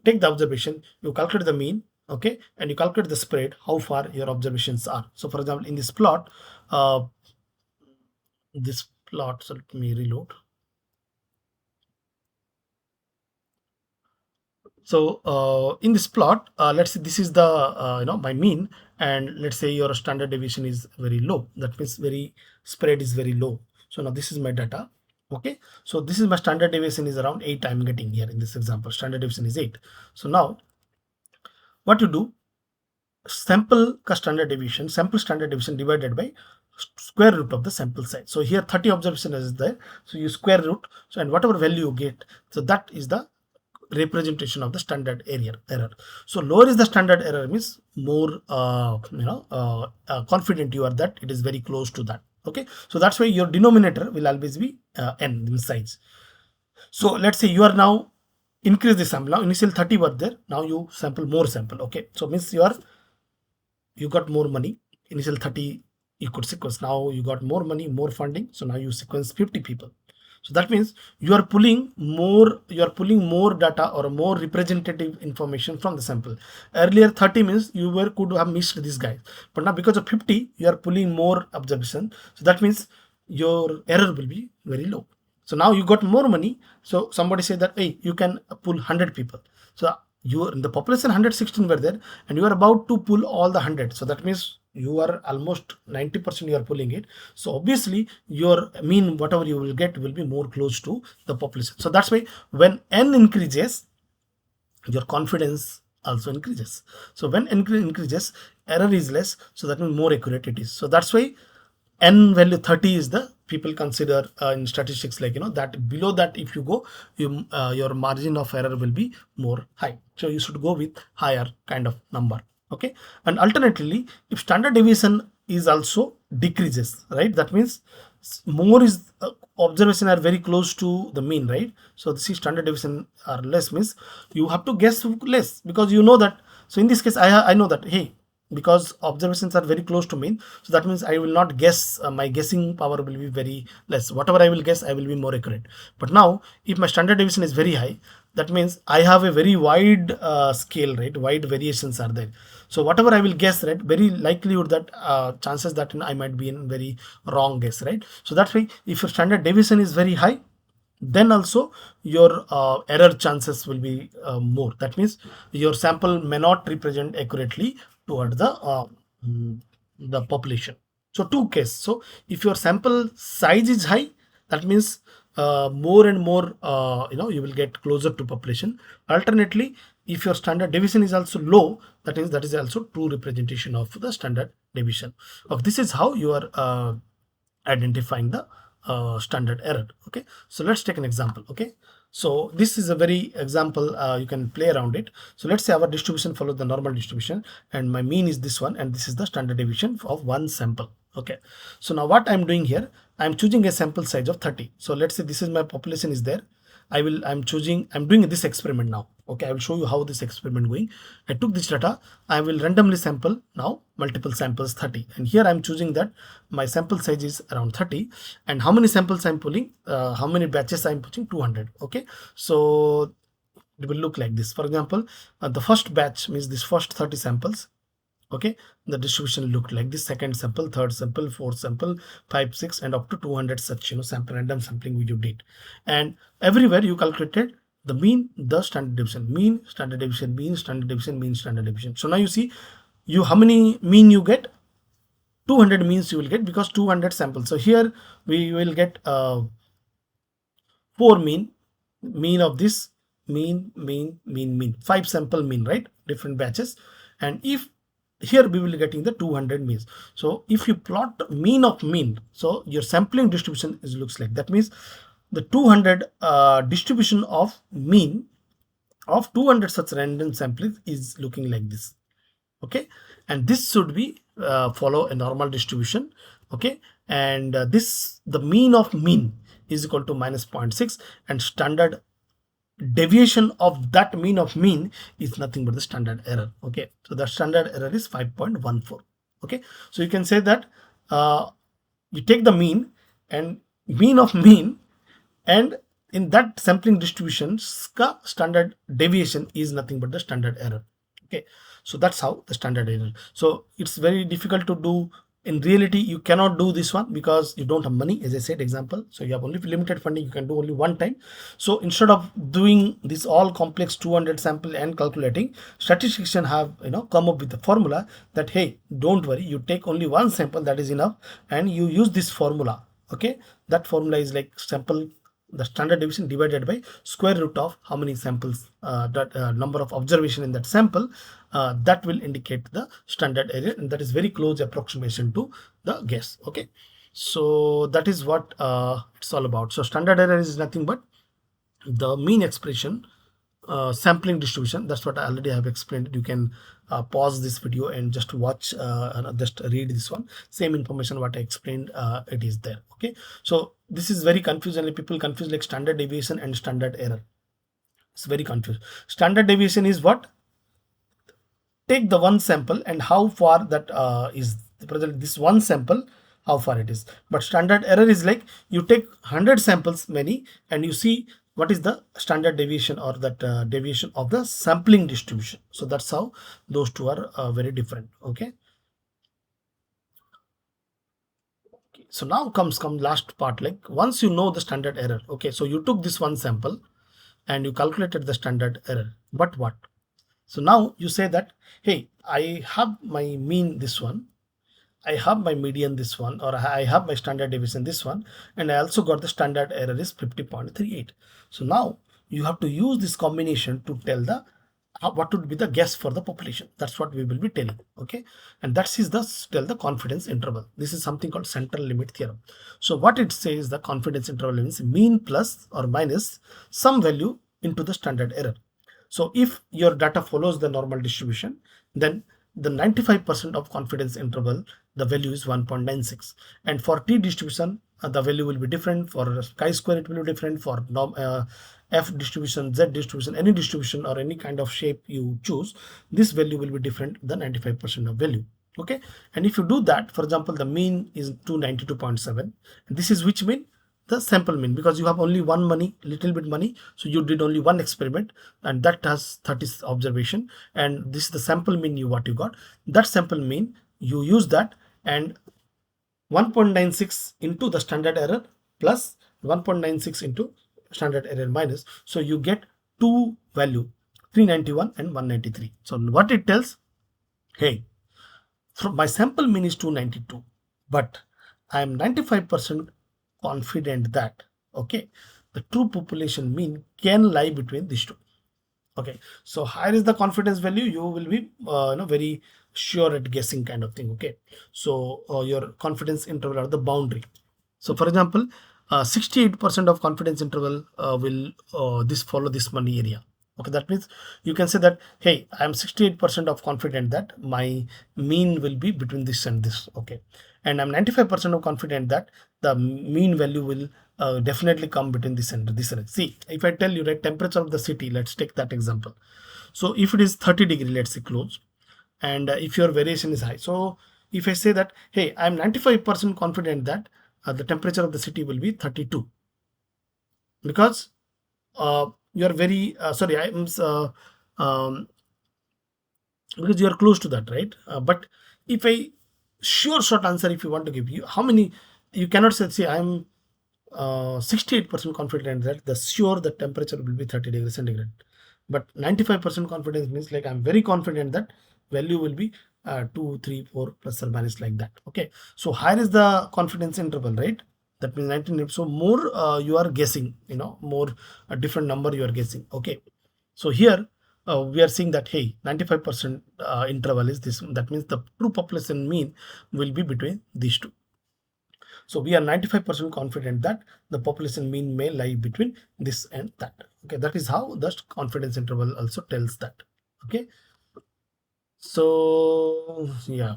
take the observation, you calculate the mean, okay, and you calculate the spread, how far your observations are. So for example, in this plot, so let me reload. So in this plot, let's say this is the my mean, and let's say your standard deviation is very low. That means spread is very low. So now this is my data. Okay, so this is my standard deviation is around 8. I'm getting here in this example. Standard deviation is 8. So now what you do, sample standard deviation divided by square root of the sample size. So here 30 observation is there, so you square root, so and whatever value you get, so that is the representation of the standard error. So lower is the standard error means more confident you are that it is very close to that. Okay, so that's why your denominator will always be n in size. So let's say you are now increase the sample. Now initial 30 were there, now you sample more sample. Okay, so means you got more money. Initial 30 you could sequence, now you got more money, more funding, so now you sequence 50 people. So that means you are pulling more data or more representative information from the sample. Earlier 30 means could have missed this guy, but now because of 50 you are pulling more observation, so that means your error will be very low. So now you got more money, so somebody said that, hey, you can pull 100 people. So you in the population 116 were there, and you are about to pull all the 100. So that means you are almost 90% you are pulling it. So obviously your mean, whatever you will get, will be more close to the population. So that's why when n increases, your confidence also increases. So when n increases, error is less, so that means more accurate it is. So that's why n value 30 is the people consider in statistics, like that below that if you go, your margin of error will be more high. So you should go with higher kind of number. Okay, and alternatively, if standard deviation is also decreases, right, that means more is observation are very close to the mean, right? So the standard deviation are less means you have to guess less, because you know that. So in this case, I know that, hey, because observations are very close to mean, so that means I will not guess, my guessing power will be very less. Whatever I will guess, I will be more accurate. But now if my standard deviation is very high, that means I have a very wide scale, right? Wide variations are there. So whatever I will guess, right, very likelihood that chances that I might be in very wrong guess, right? So that's why if your standard deviation is very high, then also your error chances will be more. That means your sample may not represent accurately toward mm, the population. So two cases. So if your sample size is high, that means more and more you will get closer to population. Alternately, if your standard deviation is also low, that is also true representation of the standard deviation. This is how you are identifying the standard error. Okay, so let's take an example. Okay, so this is a very example, you can play around it. So let's say our distribution follows the normal distribution and my mean is this one and this is the standard deviation of one sample. Okay, so now what I'm doing here, I'm choosing a sample size of 30. So let's say this is my population is there. I'm doing this experiment now. Okay, I will show you how this experiment going. I took this data, I will randomly sample now multiple samples 30, and here I'm choosing that my sample size is around 30, and how many samples I'm pulling, how many batches I'm putting, 200. Okay, so it will look like this. For example, the first batch means this first 30 samples. Okay, the distribution looked like this: second sample, third sample, fourth sample, 5, 6, and up to 200 such sample random sampling you did, and everywhere you calculated the mean, the standard deviation, mean, standard deviation, mean, standard deviation, mean, standard deviation. So now you see, you how many mean you get? 200 means you will get, because 200 samples. So here we will get 4 mean of this, mean, 5 sample mean, right? Different batches. And if here we will be getting the 200 means. So if you plot mean of mean, so your sampling distribution is looks like that. Means the 200 distribution of mean of 200 such random samples is looking like this. Okay, and this should be follow a normal distribution. Okay, and the mean of mean is equal to minus 0.6, and standard deviation of that mean of mean is nothing but the standard error. Okay, so the standard error is 5.14. Okay, so you can say that you take the mean and mean of mean, and in that sampling distribution standard deviation is nothing but the standard error. Okay, so that's how the standard error. So it's very difficult to do. In reality, you cannot do this one because you don't have money, as I said example. So you have only limited funding, you can do only one time. So instead of doing this all complex 200 sample and calculating, statisticians have come up with the formula that, hey, don't worry, you take only one sample, that is enough, and you use this formula. Okay, that formula is like sample, the standard deviation divided by square root of how many samples, number of observation in that sample, that will indicate the standard error, and that is very close approximation to the guess. Okay, so that is what it's all about. So standard error is nothing but the mean expression, sampling distribution. That's what I already have explained. You can pause this video and just watch, just read this one. Same information what I explained, it is there. Okay, so this is very confusing, and people confuse like standard deviation and standard error. It's very confused. Standard deviation is what? Take the one sample and how far that is the present, this one sample, how far it is. But standard error is like you take 100 samples many and you see what is the standard deviation, or that deviation of the sampling distribution. So that's how those two are very different. Okay, so now comes last part, like once you know the standard error. Okay, so you took this one sample and you calculated the standard error, but what? So now you say that, hey, I have my mean this one, I have my median this one, or I have my standard deviation this one, and I also got the standard error is 50.38. So now you have to use this combination to tell the what would be the guess for the population. That's what we will be telling. Okay, and that is thus tell the confidence interval. This is something called central limit theorem. So what it says, the confidence interval means mean plus or minus some value into the standard error. So if your data follows the normal distribution, then the 95% of confidence interval, the value is 1.96. And for t distribution, the value will be different. For chi-square, it will be different. For f distribution, z distribution, any distribution or any kind of shape you choose, this value will be different than 95% of value. Okay, and if you do that, for example, the mean is 292.7. This is which mean? the sample mean, because you have only little bit money, so you did only one experiment and that has 30 observation, and this is the sample mean what you got. That sample mean you use that, and 1.96 into the standard error plus 1.96 into standard error minus, so you get two value, 391 and 193. So what it tells, hey, from my sample mean is 292, but I am 95% confident that, okay, the true population mean can lie between these two. Okay, so higher is the confidence value, you will be very sure at guessing kind of thing. Okay, so your confidence interval or the boundary. So for example, 68% of confidence interval will this follow this money area. Okay, that means you can say that, hey, I am 68% of confident that my mean will be between this and this. Okay, and I'm 95% of confident that the mean value will definitely come between this and this. See, if I tell you, right, temperature of the city, let's take that example. So if it is 30 degree, let's say close, and if your variation is high, so if I say that, hey, I'm 95% confident that the temperature of the city will be 32, because you are very sorry, I'm because you are close to that, right? But if I sure short answer, if you want to give you how many, you cannot say I'm 68% confident that the sure the temperature will be 30 degrees centigrade, but 95% confidence means like I'm very confident that value will be 2 3 4 plus or minus like that. Okay, so higher is the confidence interval, right? That means 19, so more you are guessing, more a different number you are guessing. Okay, so here we are seeing that, hey, 95% interval is this, that means the true population mean will be between these two. So we are 95% confident that the population mean may lie between this and that. Okay, that is how the confidence interval also tells that. Okay, so yeah,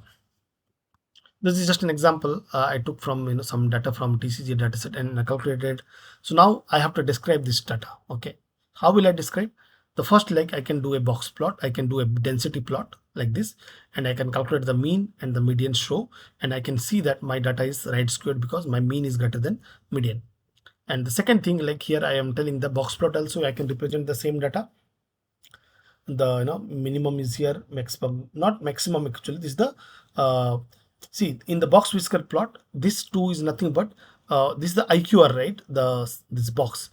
this is just an example I took from some data from TCG dataset and I calculated. So now I have to describe this data. Okay, how will I describe? The first, like, I can do a box plot, I can do a density plot like this, and I can calculate the mean and the median show, and I can see that my data is right squared because my mean is greater than median. And the second thing, like here I am telling the box plot also, I can represent the same data. The minimum is here, maximum, not maximum actually, this is the see, in the box whisker plot, this 2 is nothing but this is the IQR, right? This box,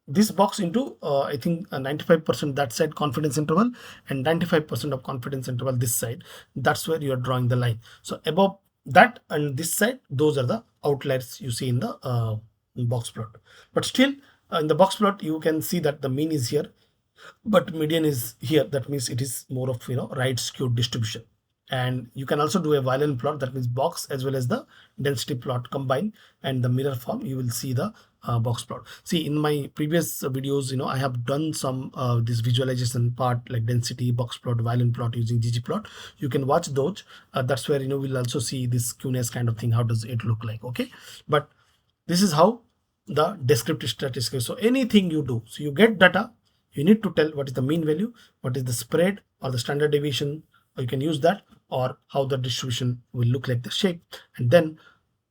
this box into I think 95% that side confidence interval and 95% of confidence interval this side. That's where you are drawing the line. So above that and this side, those are the outliers you see in the box plot. But still, in the box plot you can see that the mean is here, but median is here. That means it is more of right skewed distribution. And you can also do a violin plot, that means box as well as the density plot combined, and the mirror form you will see the box plot. See, in my previous videos, I have done some this visualization part like density, box plot, violin plot using ggplot. You can watch those. That's where we'll also see this skewness kind of thing, how does it look like. Okay, but this is how the descriptive statistics. So anything you do, so you get data, you need to tell what is the mean value, what is the spread or the standard deviation, or you can use that, or how the distribution will look like the shape. And then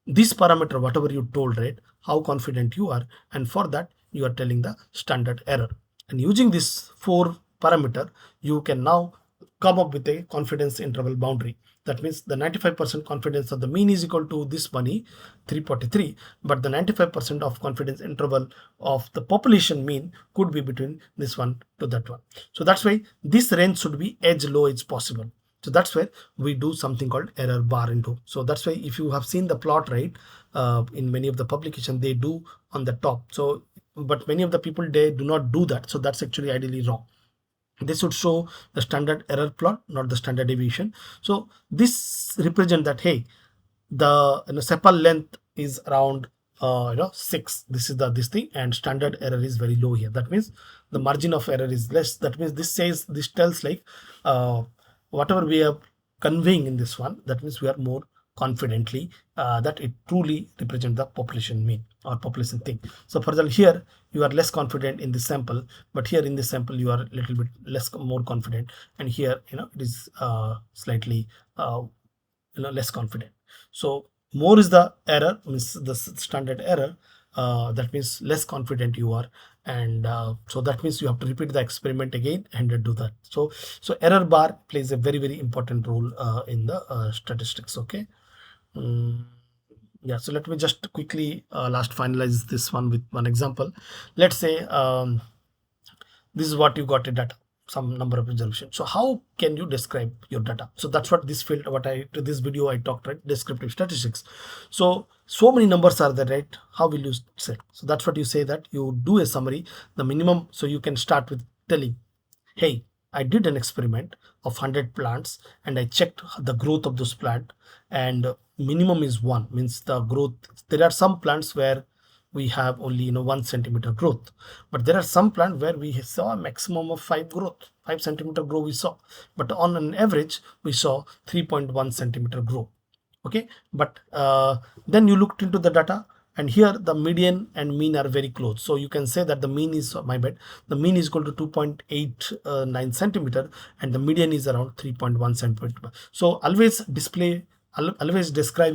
this parameter, whatever you told, right, how confident you are, and for that you are telling the standard error. And using this 4 parameter, you can now come up with a confidence interval boundary. That means the 95% confidence of the mean is equal to this money 343, but the 95% of confidence interval of the population mean could be between this one to that one. So that's why this range should be as low as possible. So that's where we do something called error bar into. So that's why if you have seen the plot, right, in many of the publications they do on the top. So but many of the people, they do not do that. So that's actually ideally wrong. This should show the standard error plot, not the standard deviation. So this represent that, hey, the sepal length is around 6. This is this thing, and standard error is very low here. That means the margin of error is less. That means this tells like whatever we are conveying in this one, that means we are more confidently that it truly represents the population mean or population thing. So for example, here you are less confident in this sample, but here in this sample you are a little bit more confident, and here it is slightly less confident. So more is the error, means the standard error, that means less confident you are. And so that means you have to repeat the experiment again and do that. So error bar plays a very important role in the statistics. Okay. Mm, yeah, so let me just quickly last finalize this one with one example. Let's say this is what you got a data, some number of observations. So how can you describe your data? So that's what this field, what I to this video I talked, right? Descriptive statistics. So many numbers are there, right? How will you say? So that's what you say, that you do a summary, the minimum. So you can start with telling, hey, I did an experiment of 100 plants and I checked the growth of those plant, and minimum is 1, means the growth. There are some plants where we have only 1 centimeter growth, but there are some plant where we saw a maximum of 5 centimeter growth we saw, but on an average we saw 3.1 centimeter growth. Okay, but then you looked into the data, and here the median and mean are very close. So you can say that the mean is, my bad, the mean is equal to 2.89 centimeter and the median is around 3.1 centimeter. So always describe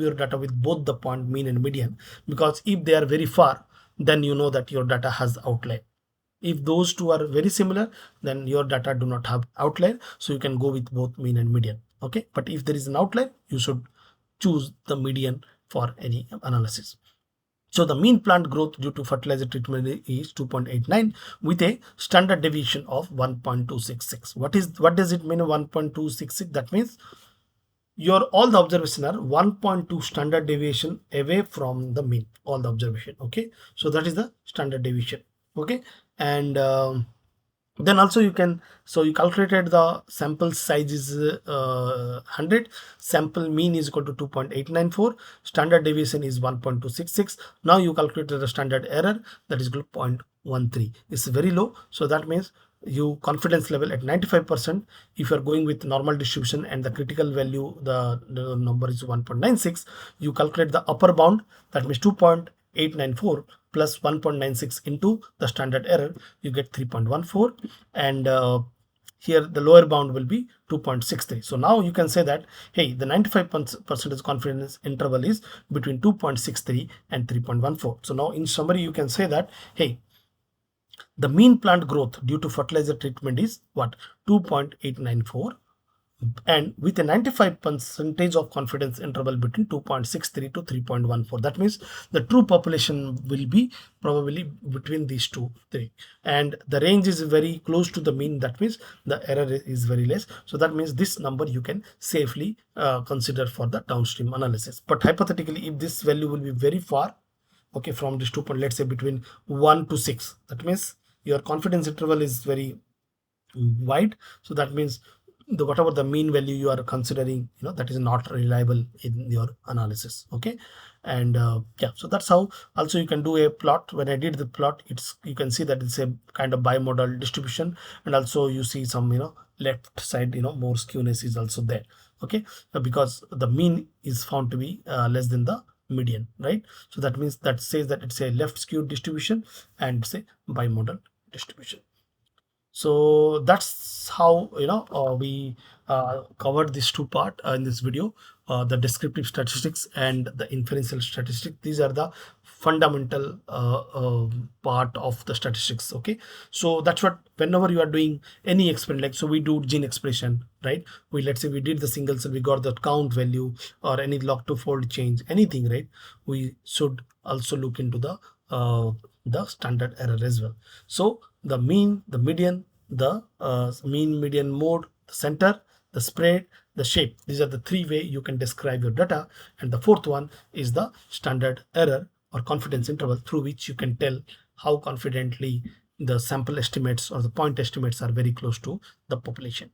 your data with both the point mean and median, because if they are very far, then you know that your data has outlier. If those two are very similar, then your data do not have outlier, so you can go with both mean and median. Okay, but if there is an outlier, you should choose the median for any analysis. So the mean plant growth due to fertilizer treatment is 2.89 with a standard deviation of 1.266. What does it mean 1.266? That means your all the observation are 1.2 standard deviation away from the mean, all the observation. Okay, so that is the standard deviation. Okay, and then also you can, so you calculated the sample size is 100, sample mean is equal to 2.894, standard deviation is 1.266. Now you calculated the standard error, that is equal to 0.13. It's very low, so that means you confidence level at 95%. If you are going with normal distribution and the critical value, the number is 1.96, you calculate the upper bound, that means 2.894 plus 1.96 into the standard error, you get 3.14, and here the lower bound will be 2.63. So now you can say that, hey, the 95% confidence interval is between 2.63 and 3.14. So now in summary you can say that, hey, the mean plant growth due to fertilizer treatment is what, 2.894, and with a 95% of confidence interval between 2.63 to 3.14. That means the true population will be probably between these three, and the range is very close to the mean. That means the error is very less. So that means this number you can safely consider for the downstream analysis. But hypothetically, if this value will be very far, okay, from this 2 point, let's say between 1 to 6, that means your confidence interval is very wide. So that means the whatever the mean value you are considering, that is not reliable in your analysis. Okay, and yeah, so that's how also you can do a plot. When I did the plot, you can see that it's a kind of bimodal distribution, and also you see some left side more skewness is also there. Okay, because the mean is found to be less than the median, right? So that means that says that it's a left skewed distribution and it's a bimodal distribution. So that's how we covered these two part in this video, the descriptive statistics and the inferential statistics. These are the fundamental part of the statistics. Okay, so that's what, whenever you are doing any experiment, like, so we do gene expression, right? Let's say we did the single cell, we got the count value or any log to fold change, anything, right? We should also look into the standard error as well. So the mean, the median, the mean, median, mode, the center, the spread, the shape. These are the three way you can describe your data. And the fourth one is the standard error or confidence interval, through which you can tell how confidently the sample estimates or the point estimates are very close to the population.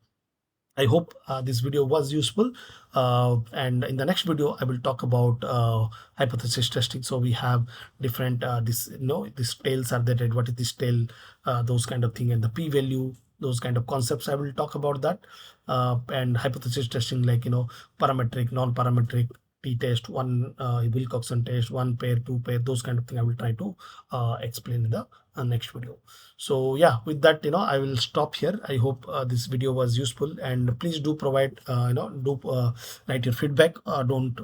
I hope this video was useful, and in the next video I will talk about hypothesis testing. So we have different these tails are there, what is this tail, those kind of thing, and the p-value, those kind of concepts I will talk about that, and hypothesis testing, like parametric, non-parametric, t-test, one Wilcoxon test, one pair, two pair, those kind of thing I will try to explain in the next video. So yeah, with that, I will stop here. I hope this video was useful, and please do provide, do write your feedback. Don't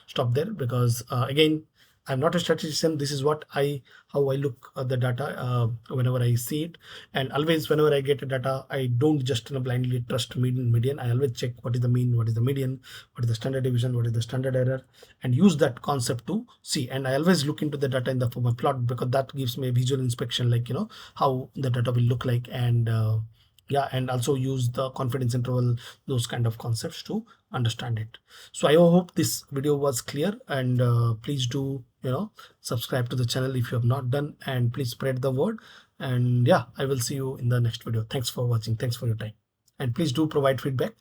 stop there, because again, I'm not a statistician. This is how I look at the data whenever I see it, and always whenever I get a data, I don't just blindly trust median. I always check what is the mean, what is the median, what is the standard deviation, what is the standard error, and use that concept to see. And I always look into the data in the form of plot, because that gives me a visual inspection, like how the data will look like, and yeah, and also use the confidence interval, those kind of concepts to understand it. So I hope this video was clear, and please do subscribe to the channel if you have not done, and please spread the word. And yeah, I will see you in the next video. Thanks for watching. Thanks for your time, and please do provide feedback,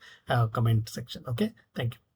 comment section. Okay, thank you.